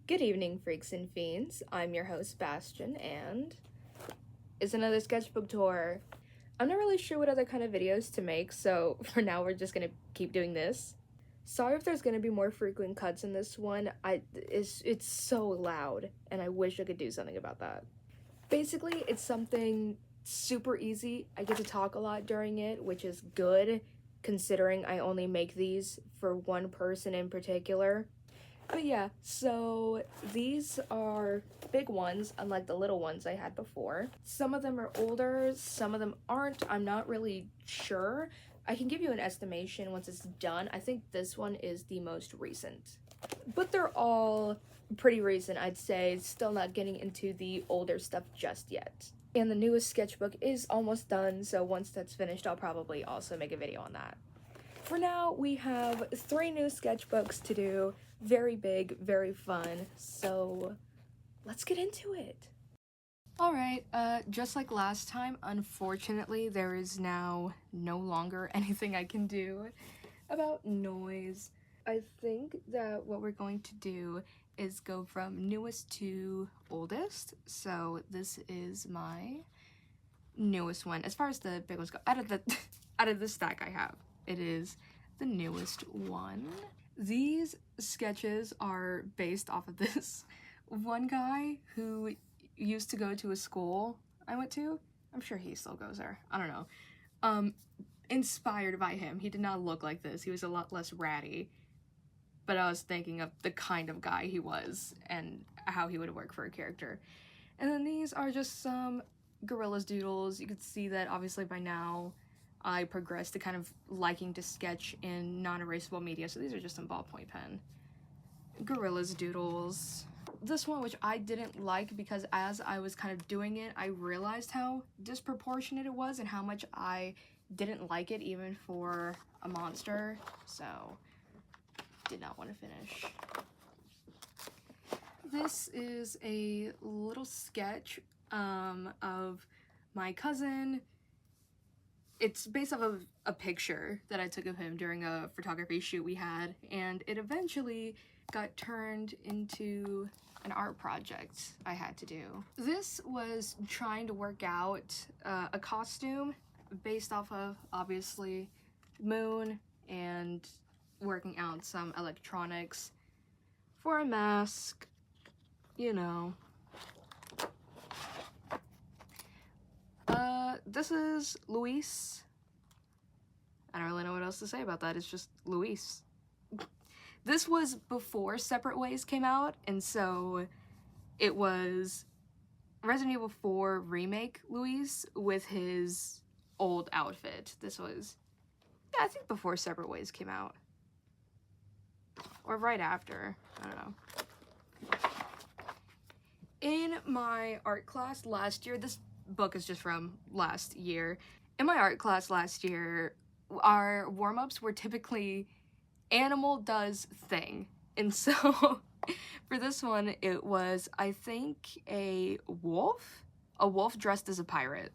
Good evening, freaks and fiends. I'm your host, Bastion, and it's another sketchbook tour. I'm not really sure what other kind of videos to make, so for now we're just gonna keep doing this. Sorry if there's gonna be more frequent cuts in this one. It's so loud, and I wish I could do something about that. Basically, it's something super easy. I get to talk a lot during it, which is good, considering I only make these for one person in particular. But yeah, so these are big ones, unlike the little ones I had before. Some of them are older, some of them aren't. I'm not really sure. I can give you an estimation once it's done. I think this one is the most recent. But they're all pretty recent, I'd say. Still not getting into the older stuff just yet. And the newest sketchbook is almost done, so once that's finished, I'll probably also make a video on that. For now, we have 3 new sketchbooks to do. Very big, very fun, so let's get into it. Alright, just like last time, unfortunately, there is now no longer anything I can do about noise. I think that what we're going to do is go from newest to oldest, so this is my newest one. As far as the big ones go, out of the stack I have, it is the newest one. These sketches are based off of this one guy who used to go to a school I went to. I'm sure he still goes there. I don't know. Inspired by him. He did not look like this. He was a lot less ratty. But I was thinking of the kind of guy he was and how he would work for a character. And then these are just some Gorilla's doodles. You can see that obviously by now I progressed to kind of liking to sketch in non-erasable media, so these are just some ballpoint pen. Gorilla's doodles. This one, which I didn't like because as I was kind of doing it, I realized how disproportionate it was and how much I didn't like it even for a monster, so did not want to finish. This is a little sketch of my cousin. It's based off of a picture that I took of him during a photography shoot we had, and it eventually got turned into an art project I had to do. This was trying to work out a costume based off of, obviously, Moon, and working out some electronics for a mask, you know. This is Luis. I don't really know what else to say about that. It's just Luis. This was before Separate Ways came out, and so it was Resident Evil 4 remake Luis with his old outfit. This was, yeah, I think before Separate Ways came out. Or right after. I don't know. In my art class last year, this book is just from last year. In my art class last year, our warm-ups were typically animal does thing. And so for this one, it was, I think, a wolf dressed as a pirate.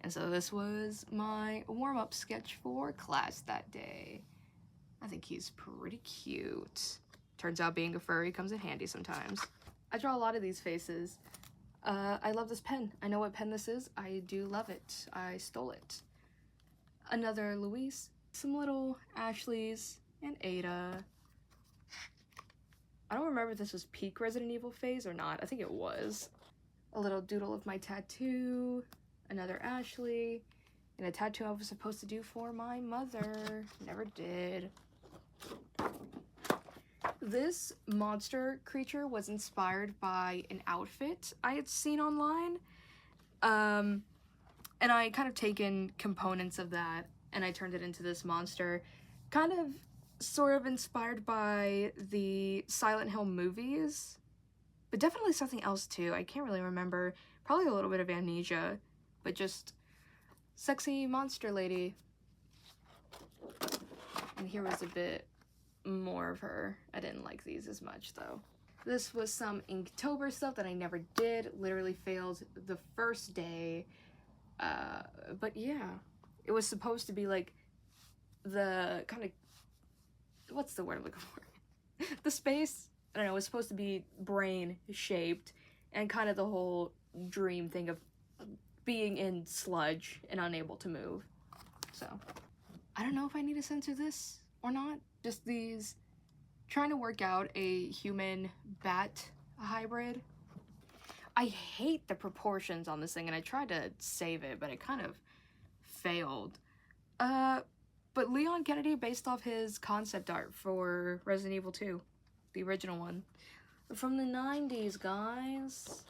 And so this was my warm-up sketch for class that day. I think he's pretty cute. Turns out being a furry comes in handy sometimes. I draw a lot of these faces. I love this pen. I know what pen this is. I do love it. I stole it. Another Luis. Some little Ashleys and Ada. I don't remember if this was peak Resident Evil phase or not. I think it was. A little doodle of my tattoo. Another Ashley. And a tattoo I was supposed to do for my mother. Never did. This monster creature was inspired by an outfit I had seen online. And I kind of taken components of that and I turned it into this monster. Kind of, sort of inspired by the Silent Hill movies. But definitely something else too. I can't really remember. Probably a little bit of Amnesia. But just sexy monster lady. And here was a bit more of her. I didn't like these as much though. This was some Inktober stuff that I never did. Literally failed the first day. But yeah, it was supposed to be like the kind of, what's the word I'm looking for? The space I don't know, it was supposed to be brain shaped, and kind of the whole dream thing of being in sludge and unable to move. So I don't know if I need to censor this or not. Just these, trying to work out a human bat hybrid. I hate the proportions on this thing, and I tried to save it, but it kind of failed. But Leon Kennedy, based off his concept art for Resident Evil 2, the original one. From the 90s, guys.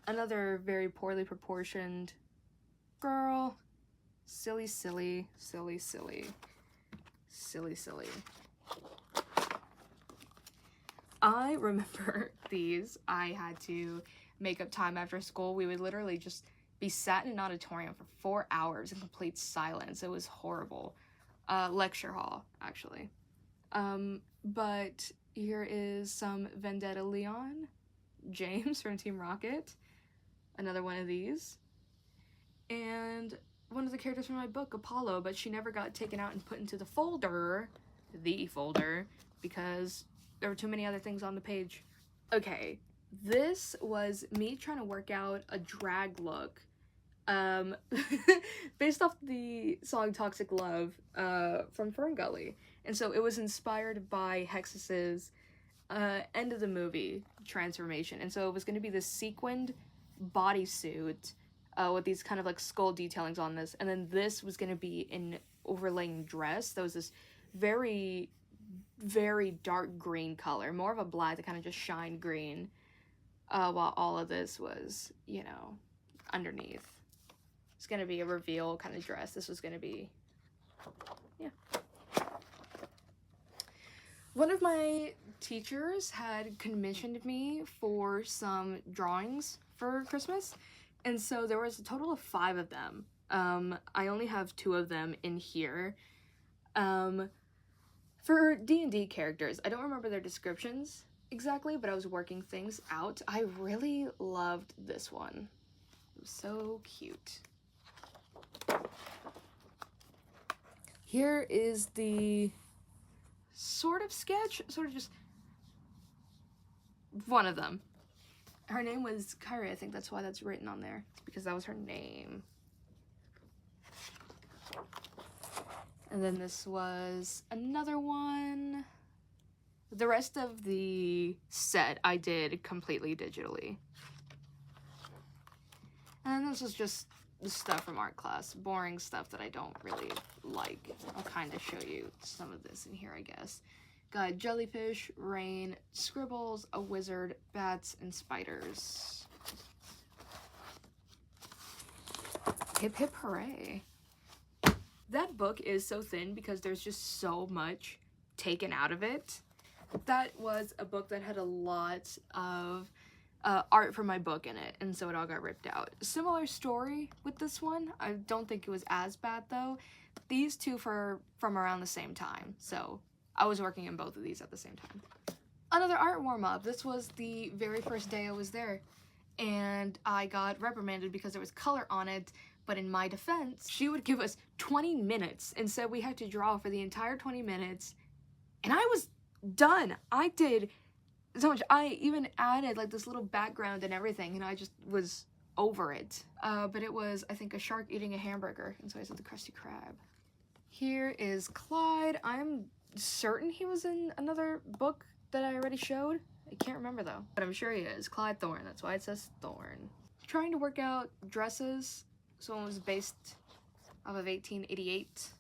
Another very poorly proportioned girl. Silly, silly, silly, silly. Silly, silly. I remember these. I had to make up time after school. We would literally just be sat in an auditorium for 4 hours in complete silence. It was horrible. Lecture hall, actually. But here is some Vendetta Leon. James from Team Rocket. Another one of these. And one of the characters from my book, Apollo, but she never got taken out and put into the folder, because there were too many other things on the page. Okay, this was me trying to work out a drag look. Based off the song Toxic Love from Fern Gully. And so it was inspired by Hexus's end of the movie transformation. And so it was going to be this sequined bodysuit with these kind of like skull detailings on this. And then this was going to be an overlaying dress that was this very, very dark green color. More of a black that kind of just shined green. While all of this was, you know, underneath. It's gonna be a reveal kind of dress. This was gonna be, yeah. One of my teachers had commissioned me for some drawings for Christmas, and so there was a total of 5 of them. I only have 2 of them in here. For D&D characters, I don't remember their descriptions exactly, but I was working things out. I really loved this one. It was so cute. Here is the sort of sketch, sort of just one of them. Her name was Kyrie, I think that's why that's written on there. It's because that was her name. And then this was another one. The rest of the set I did completely digitally. And this was just stuff from art class, boring stuff that I don't really like. I'll kind of show you some of this in here, I guess. Got jellyfish, rain, scribbles, a wizard, bats, and spiders. Hip hip hooray. That book is so thin because there's just so much taken out of it. That was a book that had a lot of art from my book in it, and so it all got ripped out. Similar story with this one. I don't think it was as bad though. These two from around the same time, so I was working on both of these at the same time. Another art warm-up. This was the very first day I was there, and I got reprimanded because there was color on it, but in my defense, she would give us 20 minutes and said we had to draw for the entire 20 minutes, and I was done. I did so much. I even added like this little background and everything, and I just was over it. But it was, I think, a shark eating a hamburger, and so I said the Krusty Krab. Here is Clyde. I'm certain he was in another book that I already showed. I can't remember though, but I'm sure he is. Clyde Thorne, that's why it says Thorne. Trying to work out dresses. This one was based off of 1888.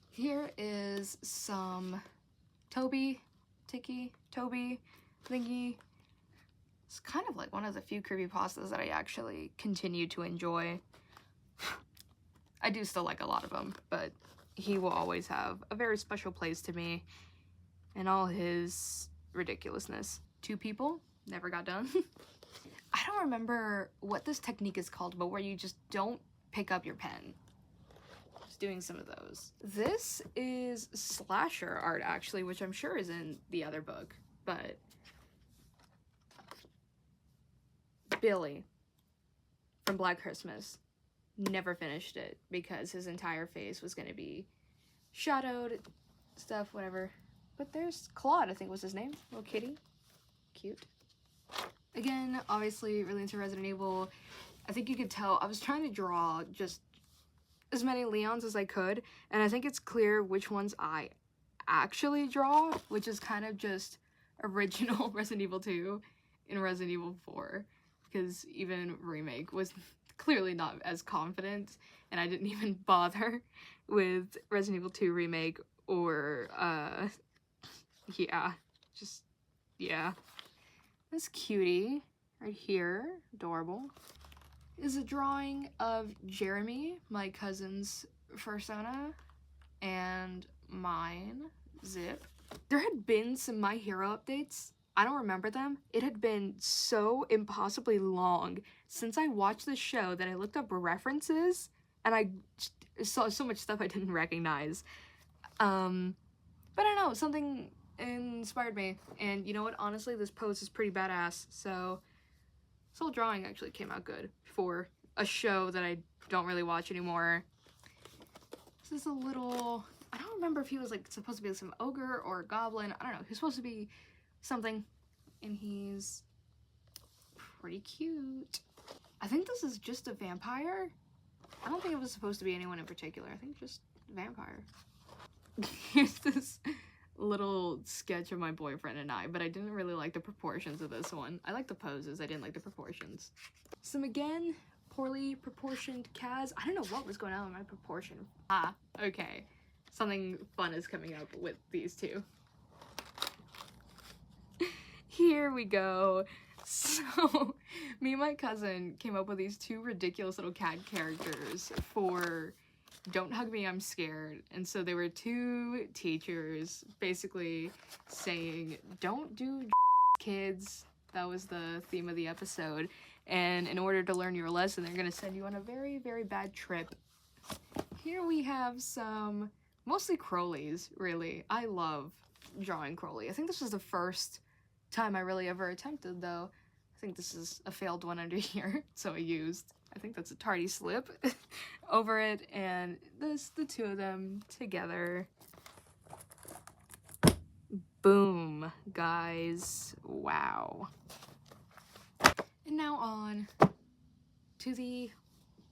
Here is some Toby Thingy. It's kind of like one of the few creepypastas that I actually continue to enjoy. I do still like a lot of them, but he will always have a very special place to me and all his ridiculousness. 2 people, never got done. I don't remember what this technique is called, but where you just don't pick up your pen. Just doing some of those. This is slasher art, actually, which I'm sure is in the other book, but Billy from Black Christmas never finished it because his entire face was going to be shadowed, stuff, whatever. But there's Claude, I think was his name, little kitty. Cute. Again, obviously really into Resident Evil. I think you could tell I was trying to draw just as many Leons as I could, and I think it's clear which ones I actually draw, which is kind of just original Resident Evil 2 and Resident Evil 4, because even Remake was clearly not as confident, and I didn't even bother with Resident Evil 2 Remake or, yeah. This cutie right here, adorable, is a drawing of Jeremy, my cousin's persona, and mine, Zip. There had been some My Hero updates. I don't remember them. It had been so impossibly long since I watched the show that I looked up references and I saw so much stuff I didn't recognize. But I don't know, something inspired me, and you know what, honestly this pose is pretty badass, so this whole drawing actually came out good for a show that I don't really watch anymore. This is a little, I don't remember if he was like supposed to be some ogre or a goblin, I don't know, he's supposed to be something, and he's pretty cute. I think this is just a vampire. I don't think it was supposed to be anyone in particular, I think just a vampire. Here's this little sketch of my boyfriend and I, but I didn't really like the proportions of this one. I like the poses, I didn't like the proportions. Some, again, poorly proportioned Kaz. I don't know what was going on with my proportion. Ah, okay. Something fun is coming up with these two. Here we go. So, me and my cousin came up with these two ridiculous little cat characters for Don't Hug Me, I'm Scared. And so they were two teachers basically saying, don't do kids. That was the theme of the episode. And in order to learn your lesson, they're going to send you on a very, very bad trip. Here we have some, mostly Crowleys, really. I love drawing Crowley. I think this was the first time I really ever attempted, though. I think this is a failed one under here, so I think that's a tardy slip over it, and the two of them together. Boom, guys. Wow. And now on to the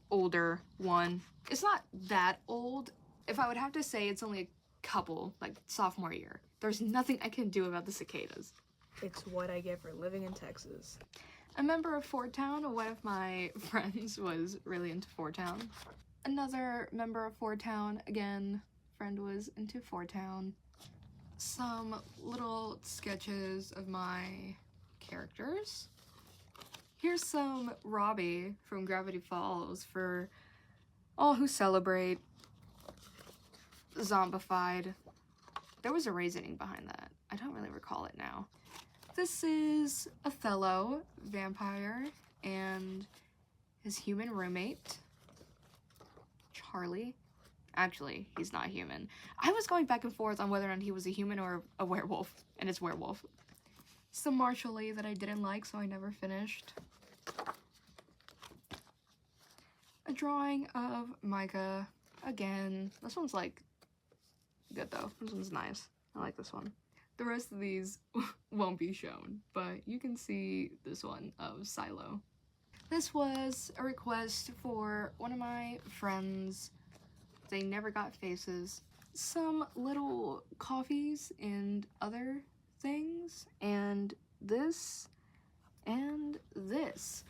older one. It's not that old. If I would have to say, it's only a couple, like sophomore year. There's nothing I can do about the cicadas. It's what I get for living in Texas. A member of Fort Town, one of my friends was really into Fort Town. Another member of Fort Town, again, friend was into Fort Town. Some little sketches of my characters. Here's some Robbie from Gravity Falls for all who celebrate. Zombified. There was a reasoning behind that. I don't really recall it now. This is Othello, vampire, and his human roommate, Charlie. Actually, he's not human. I was going back and forth on whether or not he was a human or a werewolf, and it's werewolf. Some Marshall Lee that I didn't like, so I never finished. A drawing of Micah. Again, this one's like good though. This one's nice. I like this one. The rest of these won't be shown, but you can see this one of Silo. This was a request for one of my friends. They never got faces. Some little coffees and other things, and this, and this.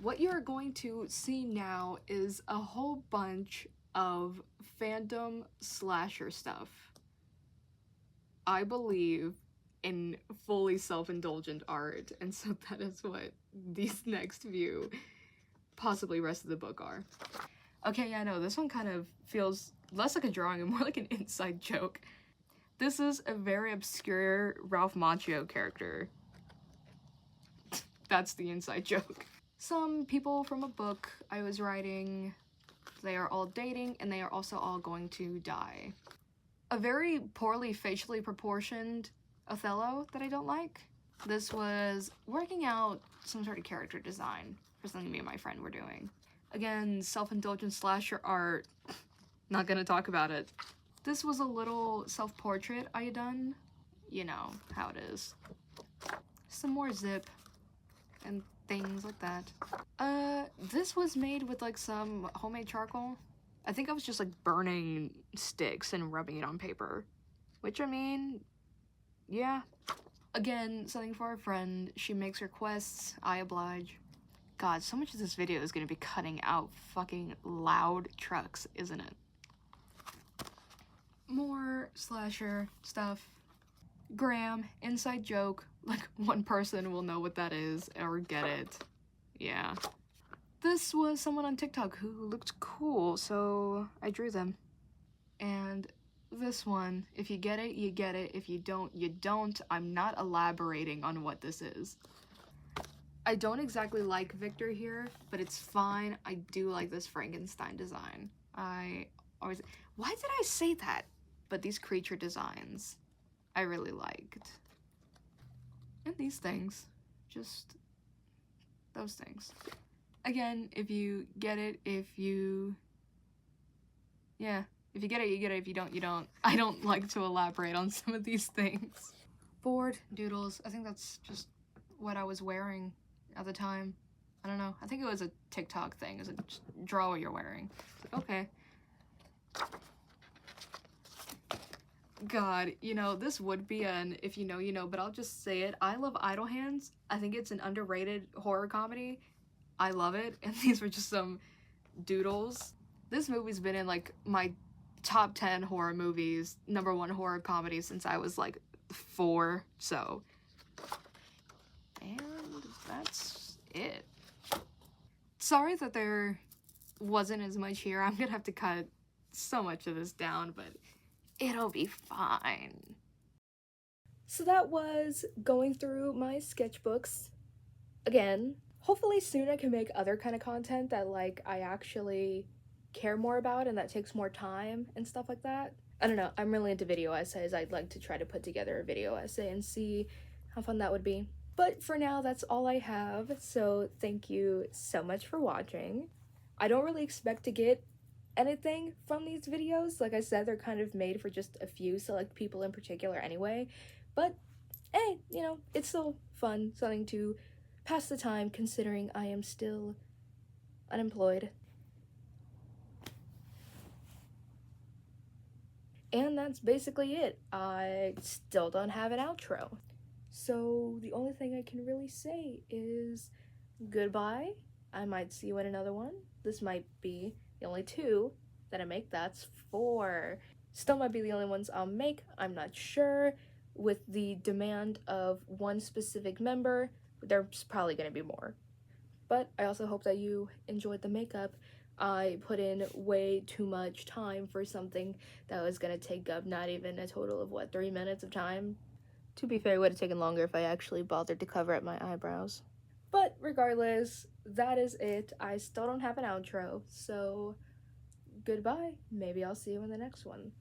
What you're going to see now is a whole bunch of fandom slasher stuff. I believe in fully self-indulgent art, and so that is what these next few, possibly rest of the book, are. Okay, yeah, no, this one kind of feels less like a drawing and more like an inside joke. This is a very obscure Ralph Macchio character. That's the inside joke. Some people from a book I was writing, they are all dating, and they are also all going to die. A very poorly facially proportioned Othello that I don't like. This was working out some sort of character design for something me and my friend were doing. Again, self-indulgent slasher art. Not gonna talk about it. This was a little self-portrait I had done. You know how it is. some more zip and things like that. This was made with like some homemade charcoal. I think I was just like burning sticks and rubbing it on paper, which I mean, yeah. Again, something for a friend. She makes requests, I oblige. God, so much of this video is gonna be cutting out fucking loud trucks, isn't it? More slasher stuff. Graham, inside joke. Like, one person will know what that is or get it. Yeah. This was someone on TikTok who looked cool, so I drew them. And this one, if you get it, you get it. If you don't, you don't. I'm not elaborating on what this is. I don't exactly like Victor here, but it's fine. I do like this Frankenstein design. I always... Why did I say that? But these creature designs, I really liked. And these things. Just those things. Again, if you get it, if you... Yeah. If you get it, you get it. If you don't, you don't. I don't like to elaborate on some of these things. Board doodles. I think that's just what I was wearing at the time. I don't know. I think it was a TikTok thing. Is it just draw what you're wearing? Like, okay. God, you know, this would be an if you know, you know, but I'll just say it. I love Idle Hands. I think it's an underrated horror comedy. I love it. And these were just some doodles. This movie's been in like my top 10 horror movies, #1 horror comedy since I was like 4, so. And that's it. Sorry that there wasn't as much here. I'm gonna have to cut so much of this down, but it'll be fine. So that was going through my sketchbooks again. Hopefully soon I can make other kind of content that like I actually care more about and that takes more time and stuff like that. I don't know, I'm really into video essays. I'd like to try to put together a video essay and see how fun that would be. But for now, that's all I have, so thank you so much for watching. I don't really expect to get anything from these videos. Like I said, they're kind of made for just a few select people in particular anyway. But hey, you know, it's still fun, something to pass the time considering I am still unemployed. And that's basically it. I still don't have an outro. So the only thing I can really say is goodbye. I might see you in another one. This might be the only 2 that I make. That's 4. Still might be the only ones I'll make. I'm not sure. With the demand of one specific member, there's probably going to be more. But I also hope that you enjoyed the makeup. I put in way too much time for something that was going to take up not even a total of, what, 3 minutes of time? To be fair, it would have taken longer if I actually bothered to cover up my eyebrows. But regardless, that is it. I still don't have an outro, so goodbye. Maybe I'll see you in the next one.